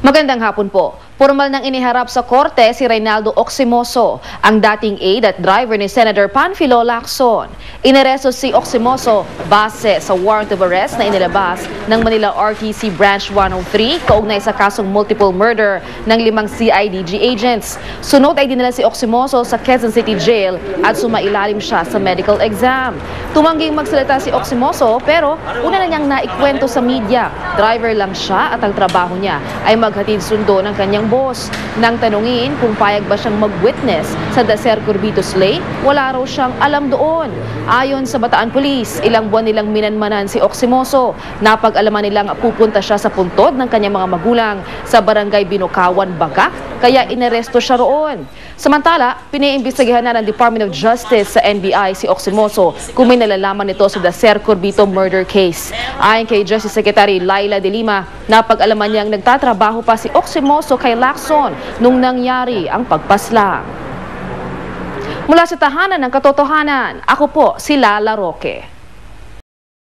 Magandang hapon po. Formal nang iniharap sa korte si Reynaldo Oximoso, ang dating aide at driver ni Senator Panfilo Lacson. Inaresto si Oximoso base sa warrant of arrest na inilabas ng Manila RTC Branch 103 kaugnay sa kasong multiple murder ng 5 CIDG agents. Sunod ay dinala si Oximoso sa Quezon City Jail at sumailalim siya sa medical exam. Tumangging magsalita si Oximoso pero una na niyang naikwento sa media. Driver lang siya at ang trabaho niya ay maghatid sundo ng kanyang boss. Nang tanungin kung payag ba siyang mag-witness sa Dacer Curbito Slay, wala raw siyang alam doon. Ayon sa Bataan Police, ilang buwan nilang minanmanan si Oximoso. Napag-alaman nilang pupunta siya sa puntod ng kanyang mga magulang sa barangay Binukawan, Bagac, kaya inaresto siya roon. Samantala, pinaiimbestigahan na ng Department of Justice sa NBI si Oximoso kung may nalalaman nito sa Dacer Curbito murder case. Ayon kay Justice Secretary Laila de Lima, napag-alaman niyang nagtatrabaho pa si Oximoso kay Lacson nung nangyari ang pagpaslang. Mula sa tahanan ng katotohanan, ako po si Lala Roque.